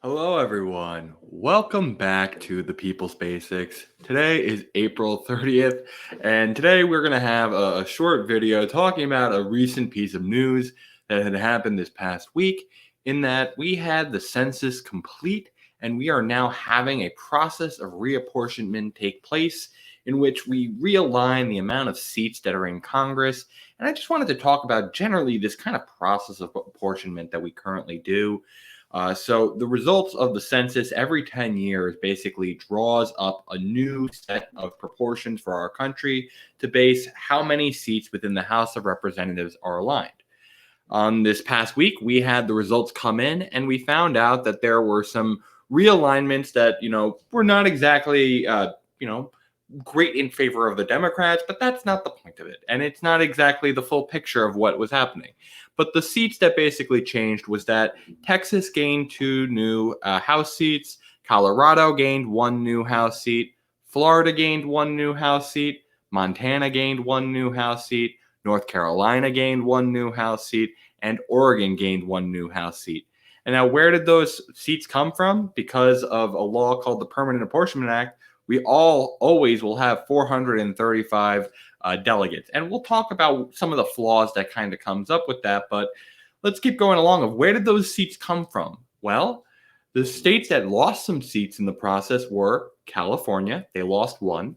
Hello, everyone. Welcome back to the People's Basics. Today is April 30th, and today we're going to have a short video talking about a recent piece of news that had happened this past week, in that we had the census complete, and we are now having a process of reapportionment take place in which we realign the amount of seats that are in Congress. And I just wanted to talk about generally this kind of process of apportionment that we currently do. So the results of the census every 10 years basically draws up a new set of proportions for our country to base how many seats within the House of Representatives are aligned. This past week, we had the results come in, and we found out that there were some realignments that, were not exactly, great in favor of the Democrats, but that's not the point of it. And it's not exactly the full picture of what was happening. But the seats that basically changed was that Texas gained 2 new House seats, Colorado gained 1 new House seat, Florida gained 1 new House seat, Montana gained 1 new House seat, North Carolina gained 1 new House seat, and Oregon gained 1 new House seat. And now, where did those seats come from? Because of a law called the Permanent Apportionment Act, we always will have 435 delegates. And we'll talk about some of the flaws that kind of comes up with that, but let's keep going along of where did those seats come from? Well, the states that lost some seats in the process were California, they lost 1.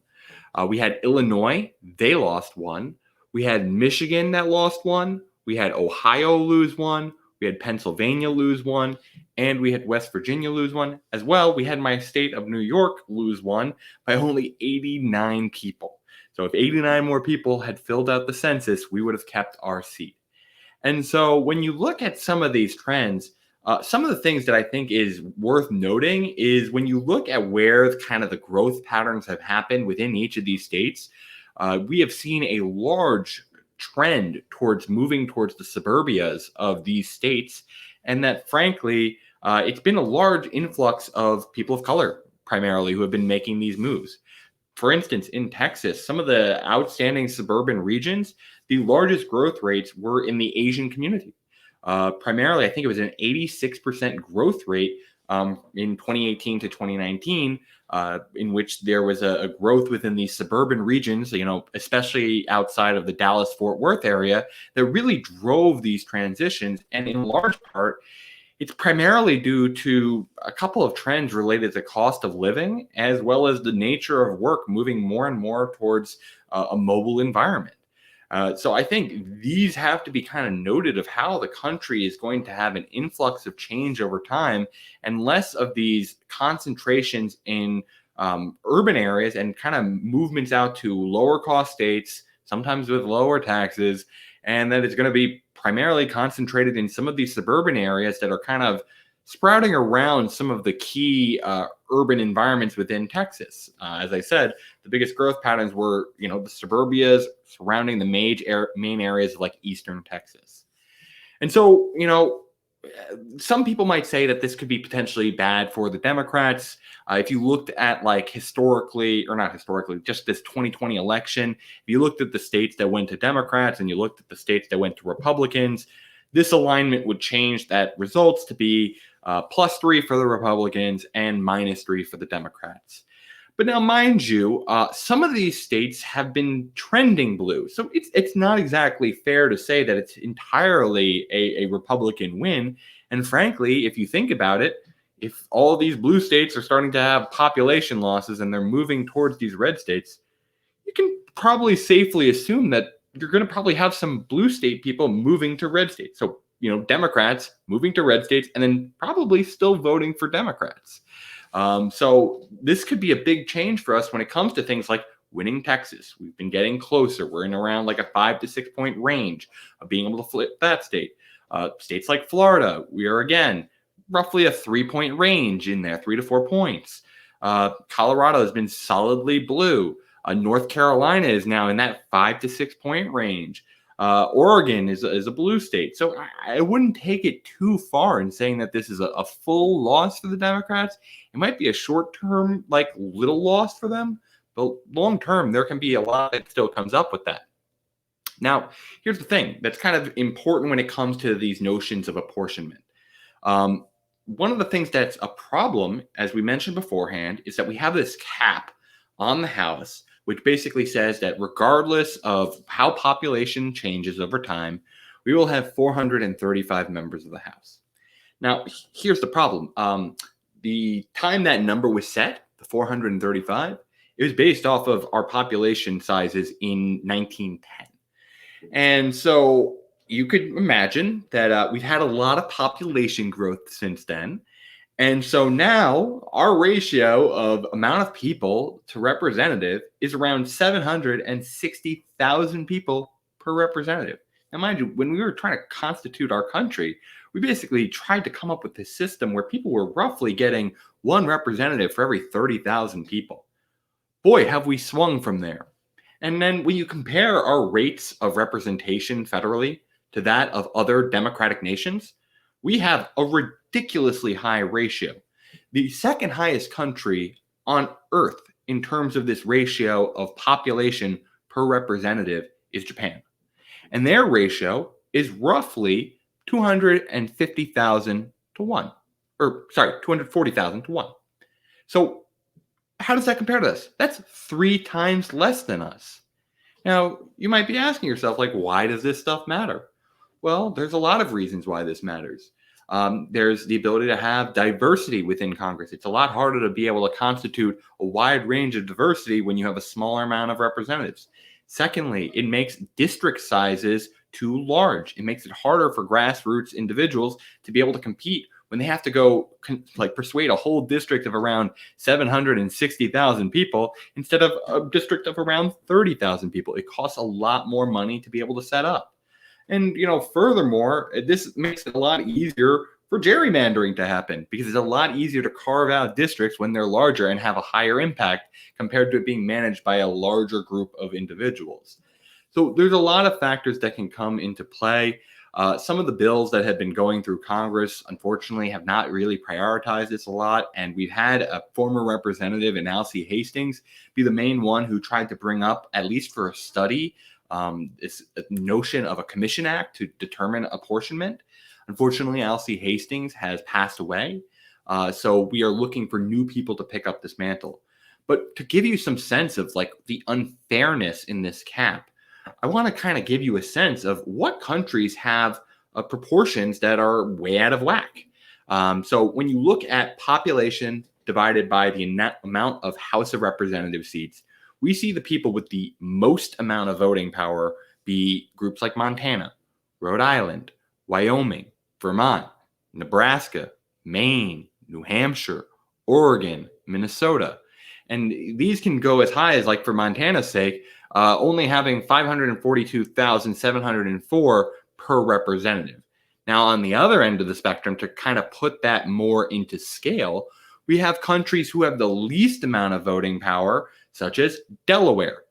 We had Illinois, they lost 1. We had Michigan that lost 1. We had Ohio lose 1. We had Pennsylvania lose 1. And we had West Virginia lose 1. As well, we had my state of New York lose 1 by only 89 people. So if 89 more people had filled out the census, we would have kept our seat. And so when you look at some of these trends, some of the things that I think is worth noting is when you look at where kind of the growth patterns have happened within each of these states, we have seen a large trend towards moving towards the suburbias of these states. And that, frankly, it's been a large influx of people of color, primarily, who have been making these moves. For instance, in Texas, some of the outstanding suburban regions, the largest growth rates were in the Asian community. Primarily, I think it was an 86% growth rate in 2018 to 2019, in which there was a growth within these suburban regions, especially outside of the Dallas-Fort Worth area, that really drove these transitions. And in large part, it's primarily due to a couple of trends related to cost of living, as well as the nature of work moving more and more towards a mobile environment. So I think these have to be kind of noted of how the country is going to have an influx of change over time, and less of these concentrations in urban areas and kind of movements out to lower cost states, sometimes with lower taxes, and that it's going to be primarily concentrated in some of these suburban areas that are kind of sprouting around some of the key urban environments within Texas. As I said, the biggest growth patterns were, the suburbias surrounding the main areas like eastern Texas. And so, some people might say that this could be potentially bad for the Democrats. If you looked at historically, or not historically, just this 2020 election, if you looked at the states that went to Democrats and you looked at the states that went to Republicans, this alignment would change that results to be +3 for the Republicans and -3 for the Democrats. But now, mind you, some of these states have been trending blue. So it's not exactly fair to say that it's entirely a Republican win. And frankly, if you think about it, if all these blue states are starting to have population losses and they're moving towards these red states, you can probably safely assume that you're going to probably have some blue state people moving to red states. So, Democrats moving to red states and then probably still voting for Democrats. So this could be a big change for us when it comes to things like winning Texas. We've been getting closer. We're in around a 5 to 6 point range of being able to flip that state. States like Florida, we are again roughly a 3-point range in there, 3 to 4 points. Colorado has been solidly blue. North Carolina is now in that 5 to 6 point range. Oregon is a blue state. So I wouldn't take it too far in saying that this is a full loss for the Democrats. It might be a short-term, little loss for them, but long-term, there can be a lot that still comes up with that. Now, here's the thing that's kind of important when it comes to these notions of apportionment. one of the things that's a problem, as we mentioned beforehand, is that we have this cap on the House, which basically says that regardless of how population changes over time, we will have 435 members of the House. Now, here's the problem. The time that number was set, the 435, it was based off of our population sizes in 1910. And so you could imagine that we've had a lot of population growth since then. And so now our ratio of amount of people to representative is around 760,000 people per representative. Now, mind you, when we were trying to constitute our country, we basically tried to come up with this system where people were roughly getting one representative for every 30,000 people. Boy, have we swung from there. And then when you compare our rates of representation federally to that of other democratic nations, we have a ridiculously high ratio. The second highest country on earth in terms of this ratio of population per representative is Japan. And their ratio is roughly 250,000 to 1. Or, sorry, 240,000 to 1. So how does that compare to us? That's 3 times less than us. Now, you might be asking yourself, like, why does this stuff matter? Well, there's a lot of reasons why this matters. There's the ability to have diversity within Congress. It's a lot harder to be able to constitute a wide range of diversity when you have a smaller amount of representatives. Secondly, it makes district sizes too large. It makes it harder for grassroots individuals to be able to compete when they have to go persuade a whole district of around 760,000 people instead of a district of around 30,000 people. It costs a lot more money to be able to set up. And, furthermore, this makes it a lot easier for gerrymandering to happen because it's a lot easier to carve out districts when they're larger and have a higher impact compared to it being managed by a larger group of individuals. So there's a lot of factors that can come into play. Some of the bills that have been going through Congress, unfortunately, have not really prioritized this a lot. And we've had a former representative in Alcee Hastings be the main one who tried to bring up, at least for a study, this notion of a commission act to determine apportionment. Unfortunately, Alcee Hastings has passed away. So we are looking for new people to pick up this mantle. But to give you some sense of the unfairness in this cap, I want to kind of give you a sense of what countries have proportions that are way out of whack. So when you look at population divided by the amount of House of Representative seats, we see the people with the most amount of voting power be groups like Montana, Rhode Island, Wyoming, Vermont, Nebraska, Maine, New Hampshire, Oregon, Minnesota. And these can go as high as, for Montana's sake, only having 542,704 per representative. Now, on the other end of the spectrum, to kind of put that more into scale, we have countries who have the least amount of voting power, such as Delaware,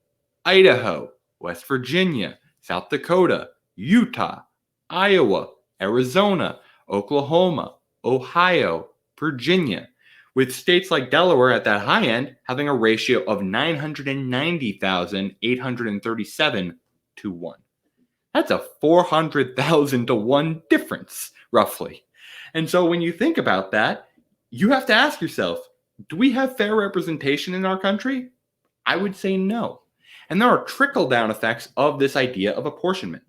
Idaho, West Virginia, South Dakota, Utah, Iowa, Arizona, Oklahoma, Ohio, Virginia, with states like Delaware at that high end having a ratio of 990,837 to 1. That's a 400,000 to 1 difference, roughly. And so when you think about that, you have to ask yourself, do we have fair representation in our country? I would say no. And there are trickle-down effects of this idea of apportionment.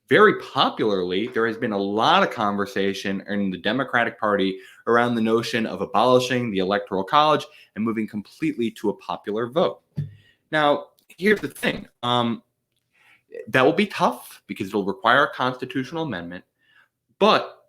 Very popularly, there has been a lot of conversation in the Democratic Party around the notion of abolishing the Electoral College and moving completely to a popular vote. Now, here's the thing. That will be tough because it'll require a constitutional amendment. But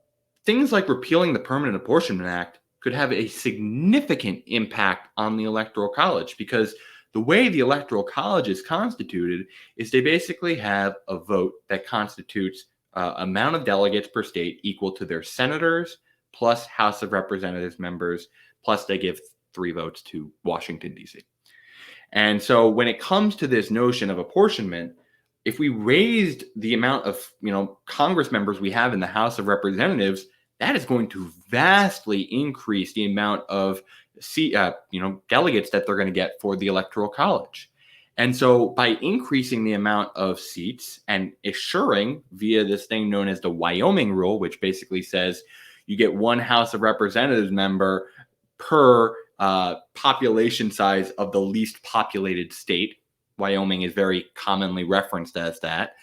things like repealing the Permanent Apportionment Act could have a significant impact on the Electoral College because the way the Electoral College is constituted is they basically have a vote that constitutes amount of delegates per state equal to their senators plus House of Representatives members, plus they give 3 votes to Washington, D.C. And so when it comes to this notion of apportionment, if we raised the amount of Congress members we have in the House of Representatives, that is going to vastly increase the amount of delegates that they're going to get for the Electoral College. And so by increasing the amount of seats and assuring via this thing known as the Wyoming Rule, which basically says you get one House of Representatives member per population size of the least populated state. Wyoming is very commonly referenced as that.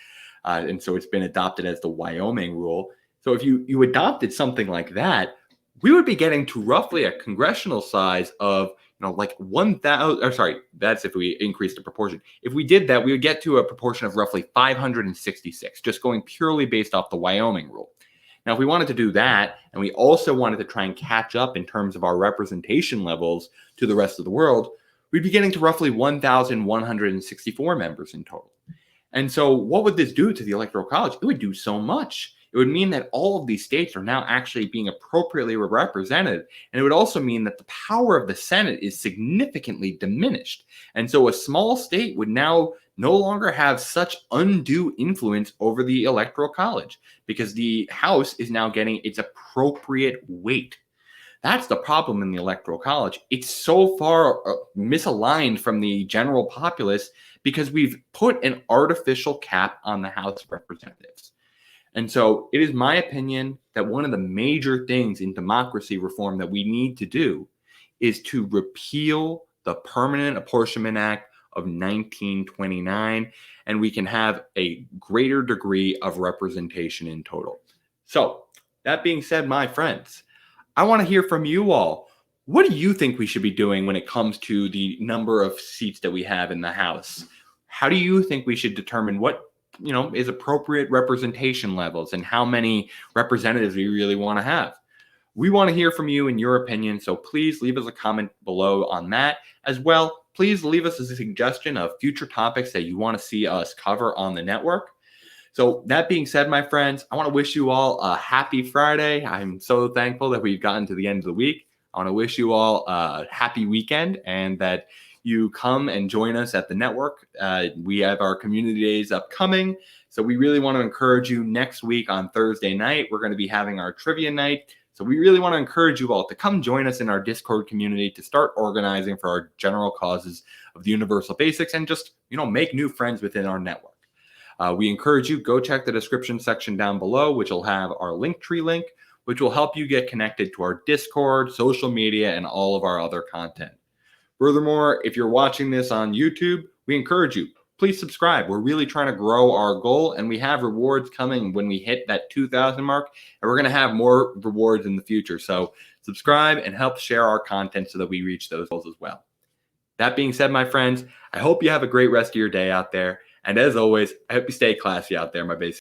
And so it's been adopted as the Wyoming Rule. So if you adopted something like that, we would be getting to roughly a congressional size of, like 1,000, or sorry, that's if we increase the proportion. If we did that, we would get to a proportion of roughly 566, just going purely based off the Wyoming Rule. Now, if we wanted to do that, and we also wanted to try and catch up in terms of our representation levels to the rest of the world, we'd be getting to roughly 1,164 members in total. And so what would this do to the Electoral College? It would do so much. It would mean that all of these states are now actually being appropriately represented. And it would also mean that the power of the Senate is significantly diminished. And so a small state would now no longer have such undue influence over the Electoral College because the House is now getting its appropriate weight. That's the problem in the Electoral College. It's so far misaligned from the general populace because we've put an artificial cap on the House of Representatives. And so it is my opinion that one of the major things in democracy reform that we need to do is to repeal the Permanent Apportionment Act of 1929, and we can have a greater degree of representation in total. So that being said, my friends, I want to hear from you all. What do you think we should be doing when it comes to the number of seats that we have in the House? How do you think we should determine what, is appropriate representation levels and how many representatives we really want to have? We want to hear from you and your opinion, so please leave us a comment below on that. As well, please leave us a suggestion of future topics that you want to see us cover on the network. So that being said, my friends, I want to wish you all a happy Friday. I'm so thankful that we've gotten to the end of the week. I want to wish you all a happy weekend and that you come and join us at the network. We have our community days upcoming. So we really want to encourage you next week on Thursday night. We're going to be having our trivia night. So we really want to encourage you all to come join us in our Discord community to start organizing for our general causes of the universal basics and just, make new friends within our network. We encourage you, go check the description section down below, which will have our Linktree link, which will help you get connected to our Discord, social media, and all of our other content. Furthermore, if you're watching this on YouTube, we encourage you, please subscribe. We're really trying to grow our goal, and we have rewards coming when we hit that 2,000 mark, and we're going to have more rewards in the future. So subscribe and help share our content so that we reach those goals as well. That being said, my friends, I hope you have a great rest of your day out there. And as always, I hope you stay classy out there, my basic.